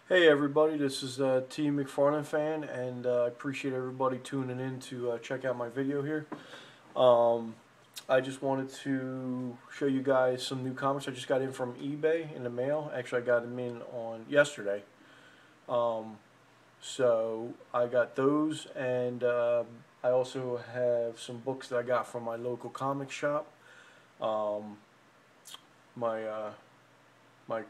Hey everybody, this is T McFarlane fan, and I appreciate everybody tuning in to check out my video here. Um, I just wanted to show you guys some new comics I just got in from eBay in the mail. Actually, I got them in on yesterday. Um, so I got those, and I also have some books that I got from my local comic shop. Um, my my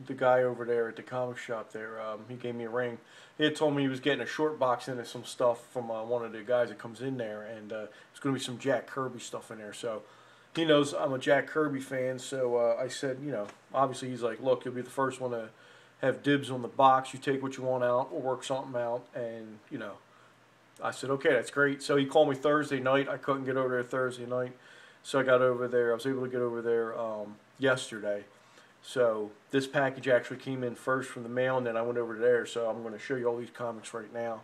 the guy over there at the comic shop there, he gave me a ring. He had told me he was getting a short box into some stuff from one of the guys that comes in there, and it's going to be some Jack Kirby stuff in there. So he knows I'm a Jack Kirby fan. So I said, obviously he's like, look, you'll be the first one to have dibs on the box. You take what you want out, we'll work something out, and I said, okay, that's great. So he called me Thursday night. I couldn't get over there Thursday night, so I got over there. I was able to get over there yesterday. So this package actually came in first from the mail, and then I went over there. So I'm going to show you all these comics right now.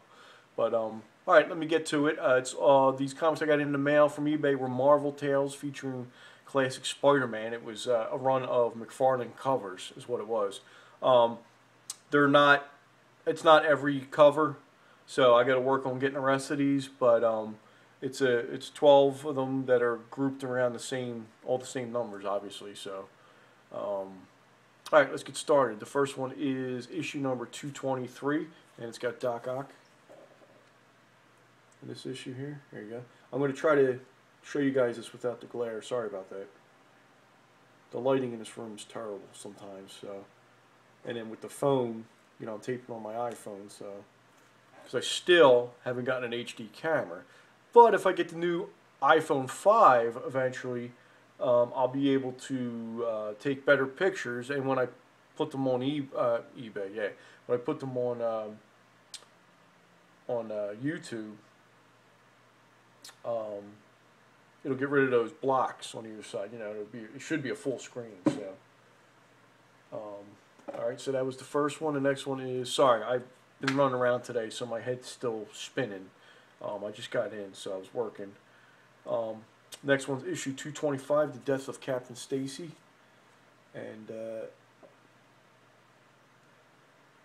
But all right, let me get to it. It's these comics I got in the mail from eBay were Marvel Tales featuring classic Spider-Man. It was a run of McFarlane covers, is what it was. Um, they're not. It's not every cover, so I got to work on getting the rest of these. But it's 12 of them that are grouped around all the same numbers, obviously. So. All right, let's get started. The first one is issue number 223, and it's got Doc Ock in this issue here. There you go. I'm going to try to show you guys this without the glare. Sorry about that. The lighting in this room is terrible sometimes. So, and then with the phone, I'm taping on my iPhone, so because I still haven't gotten an HD camera. But if I get the new iPhone 5 eventually, I'll be able to take better pictures, and when I put them on eBay, yeah, when I put them on YouTube, um, it'll get rid of those blocks on either side. It should be a full screen. So, all right, so that was the first one. The next one is I've been running around today, so my head's still spinning. I just got in, so I was working. Next one's issue 225, The Death of Captain Stacy. And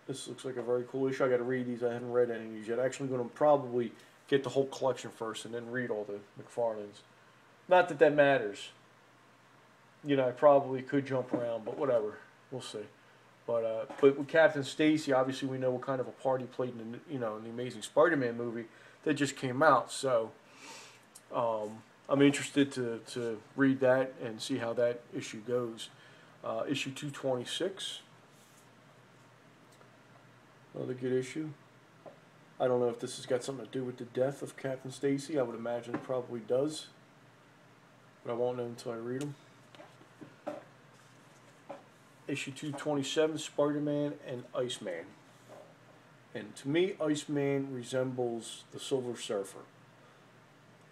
this looks like a very cool issue. I got to read these. I haven't read any of these yet. Actually, going to probably get the whole collection first and then read all the McFarlanes. Not that that matters. I probably could jump around, but whatever. We'll see. But with Captain Stacy, obviously we know what kind of a part he played in in the Amazing Spider-Man movie that just came out. So I'm interested to read that and see how that issue goes. Issue 226. Another good issue. I don't know if this has got something to do with the death of Captain Stacy. I would imagine it probably does. But I won't know until I read them. Issue 227, Spider-Man and Iceman. And to me, Iceman resembles the Silver Surfer.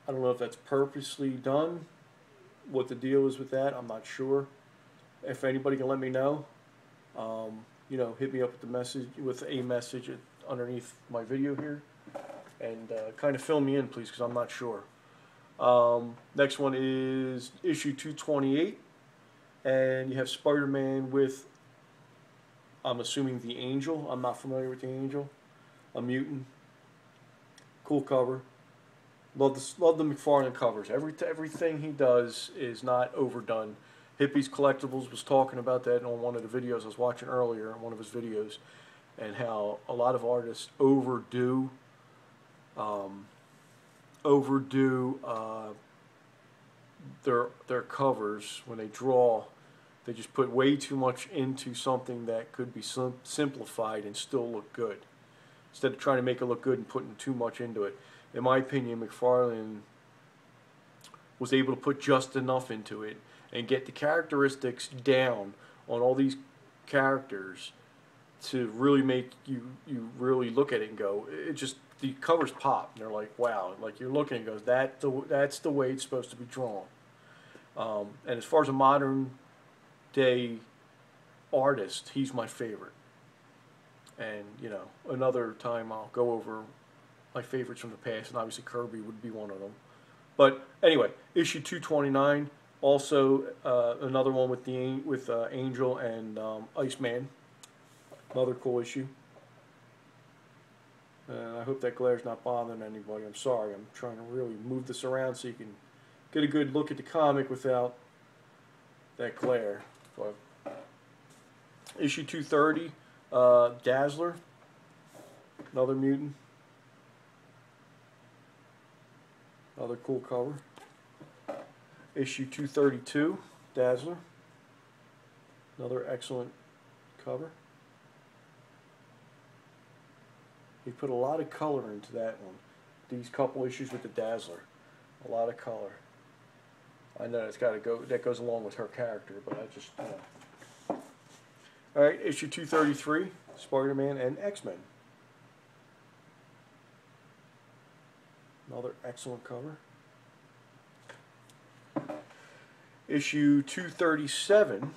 I don't know if that's purposely done. What the deal is with that, I'm not sure. If anybody can let me know, hit me up with a message underneath my video here, and kind of fill me in, please, because I'm not sure. Next one is issue 228, and you have Spider-Man with, I'm assuming, the Angel. I'm not familiar with the Angel. A mutant. Cool cover. Love the McFarlane covers. Everything he does is not overdone. Hippies Collectibles was talking about that on one of the videos I was watching earlier, on one of his videos, and how a lot of artists overdo their covers when they draw. They just put way too much into something that could be simplified and still look good, instead of trying to make it look good and putting too much into it. In my opinion, McFarlane was able to put just enough into it and get the characteristics down on all these characters to really make you really look at it and go, it just, the covers pop and they're like, wow, like you're looking and goes, that's the way it's supposed to be drawn. And as far as a modern day artist, he's my favorite. And another time I'll go over my favorites from the past, and obviously Kirby would be one of them. But anyway, issue 229, also another one with Angel and Iceman. Another cool issue. And I hope that glare's not bothering anybody. I'm sorry. I'm trying to really move this around so you can get a good look at the comic without that glare. But issue 230, Dazzler, another mutant. Another cool cover. Issue 232, Dazzler. Another excellent cover. He put a lot of color into that one. These couple issues with the Dazzler. A lot of color. I know it's got to go, that goes along with her character, but I just, Alright, issue 233, Spider-Man and X-Men. Another excellent cover. Issue 237.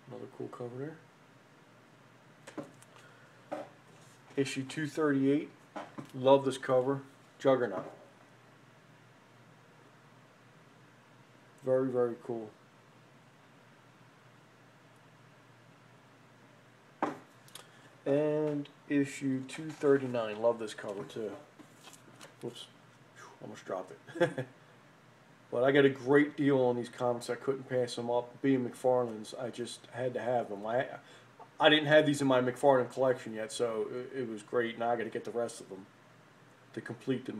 Another cool cover there. Issue 238. Love this cover. Juggernaut. Very, very cool. And issue 239. Love this cover too. Whoops. Almost dropped it. But I got a great deal on these comics. I couldn't pass them up. Being McFarlane's, I just had to have them. I didn't have these in my McFarlane collection yet, so it was great. Now I got to get the rest of them to complete the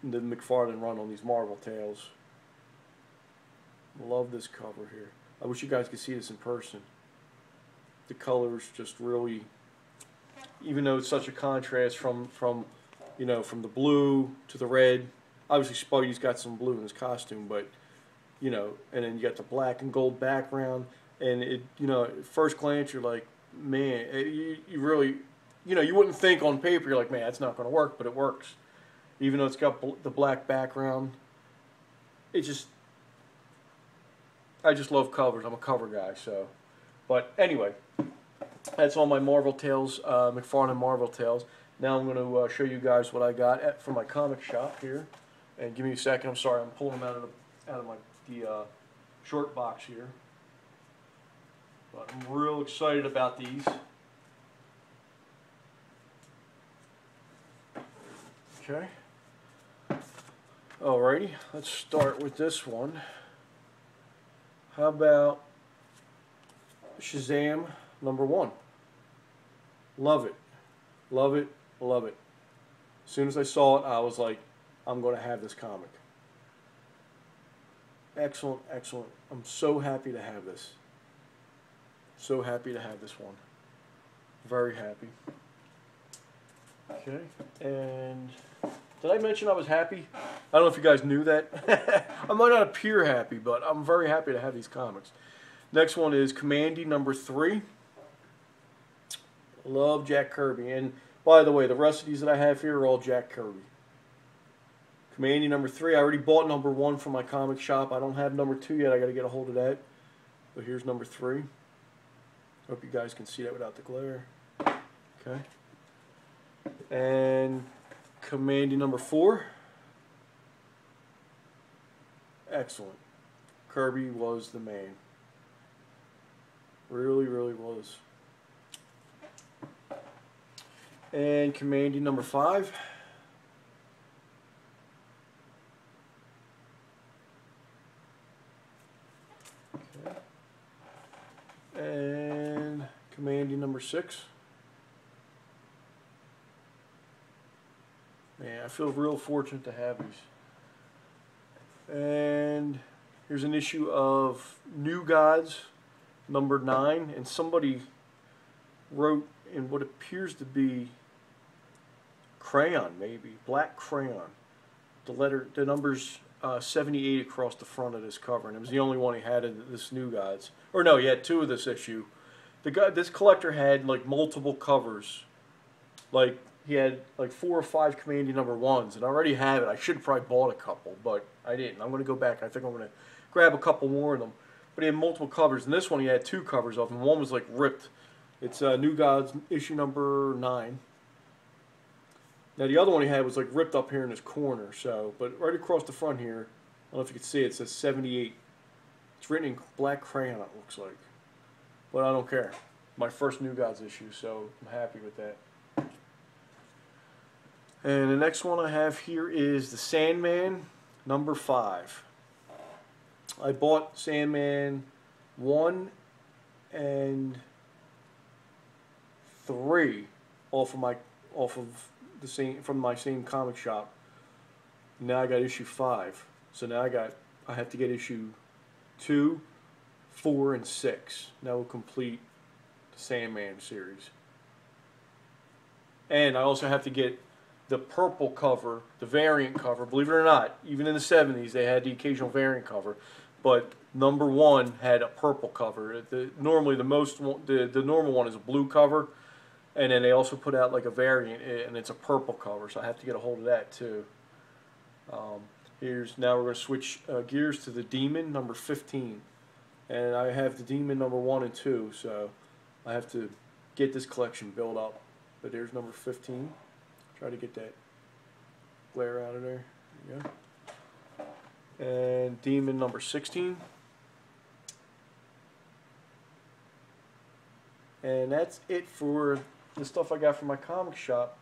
McFarlane run on these Marvel Tales. Love this cover here. I wish you guys could see this in person. The colors just really, even though it's such a contrast from you know, from the blue to the red. Obviously Spidey's got some blue in his costume, but you know, and then you got the black and gold background, and it, you know, at first glance you're like, man, you really, you know, you wouldn't think on paper, you're like, man, that's not going to work, but it works. Even though it's got the black background, it just, I just love covers. I'm a cover guy, so. But anyway, that's all my Marvel Tales, McFarlane Marvel Tales. Now I'm going to show you guys what I got from my comic shop here. And give me a second. I'm sorry, I'm pulling them out of the short box here. But I'm real excited about these. Okay. Alrighty, let's start with this one. How about Shazam #1? Love it. Love it. Love it. As soon as I saw it, I was like, I'm going to have this comic. Excellent, excellent. I'm so happy to have this. So happy to have this one. Very happy. Okay, and did I mention I was happy? I don't know if you guys knew that. I might not appear happy, but I'm very happy to have these comics. Next one is Commandy #3. Love Jack Kirby. And by the way, the rest of these that I have here are all Jack Kirby. Commandy #3. I already bought #1 from my comic shop. I don't have #2 yet. I got to get a hold of that. But here's #3. Hope you guys can see that without the glare. Okay. And Commandy #4. Excellent. Kirby was the man. Really, really was. And Commandy #5. Okay. And Commandy #6. Man, I feel real fortunate to have these. And here's an issue of New Gods #9, and somebody wrote in what appears to be crayon, maybe black crayon, the numbers 78 across the front of this cover, and it was the only one he had in this New Gods. Or no, he had 2 of this issue. This collector had like multiple covers, like he had like 4 or 5 Commandy #1s, and I already have it. I should have probably bought a couple, but I didn't. I'm going to go back. I think I'm going to grab a couple more of them. But he had multiple covers, and this one he had 2 covers of, and one was like ripped. It's New Gods issue #9. Now the other one he had was like ripped up here in this corner, so, but right across the front here, I don't know if you can see it, it says 78. It's written in black crayon, it looks like. But I don't care. my first New Gods issue, so I'm happy with that. And the next one I have here is the Sandman number 5. I bought Sandman 1 and 3 from my same comic shop. Now I got issue 5. So now I have to get issue 2, 4, and 6. That will complete the Sandman series. And I also have to get the purple cover, the variant cover. Believe it or not, even in the 70s they had the occasional variant cover, but number 1 had a purple cover. Normally the normal one is a blue cover, and then they also put out like a variant, and it's a purple cover. So I have to get a hold of that too. Now we're going to switch gears to the Demon number 15, and I have the Demon number 1 and 2, so I have to get this collection built up. But there's number 15. Try to get that glare out of there. There you go. And Demon number 16. And that's it for the stuff I got from my comic shop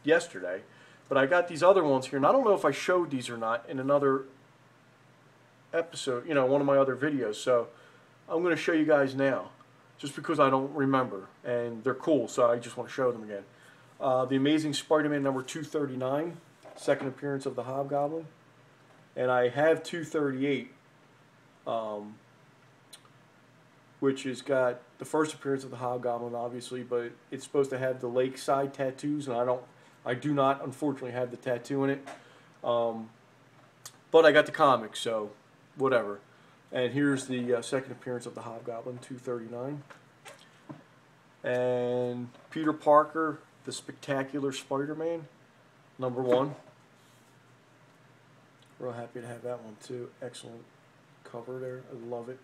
yesterday. But I got these other ones here, and I don't know if I showed these or not in another episode, one of my other videos. So I'm going to show you guys now, just because I don't remember. And they're cool, so I just want to show them again. The Amazing Spider-Man number 239, second appearance of the Hobgoblin. And I have 238, which has got the first appearance of the Hobgoblin, obviously, but it's supposed to have the lakeside tattoos, and I do not, unfortunately, have the tattoo in it. But I got the comic, so whatever. And here's the second appearance of the Hobgoblin, 239. And Peter Parker, the Spectacular Spider-Man, number 1. Real happy to have that one too. Excellent cover there. I love it.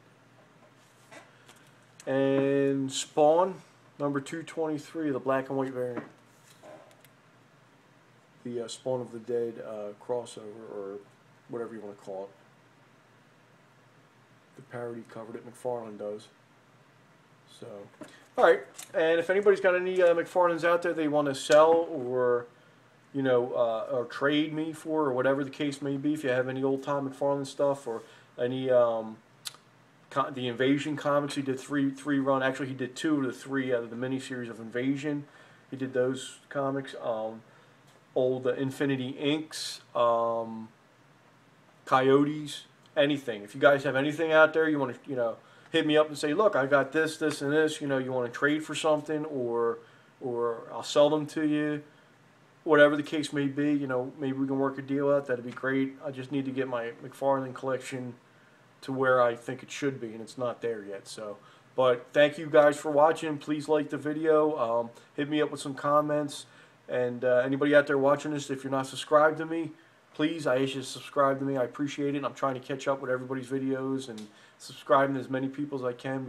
And Spawn, number 223, the black and white variant. The Spawn of the Dead crossover, or whatever you want to call it. The parody cover that McFarlane does. So, alright, and if anybody's got any McFarlanes out there they want to sell or, or trade me for, or whatever the case may be, if you have any old-time McFarlane stuff, or any, the Invasion comics, he did three run, actually he did 2 of the 3 out of the miniseries of Invasion. He did those comics, old Infinity Inks, Coyotes, anything. If you guys have anything out there, you want to, hit me up and say, look, I got this, this, and this. You want to trade for something, or I'll sell them to you. Whatever the case may be, maybe we can work a deal out. That'd be great. I just need to get my McFarlane collection to where I think it should be, and it's not there yet. So, but thank you guys for watching. Please like the video. Hit me up with some comments. And anybody out there watching this, if you're not subscribed to me, please, I ask you to subscribe to me. I appreciate it. I'm trying to catch up with everybody's videos and subscribing to as many people as I can.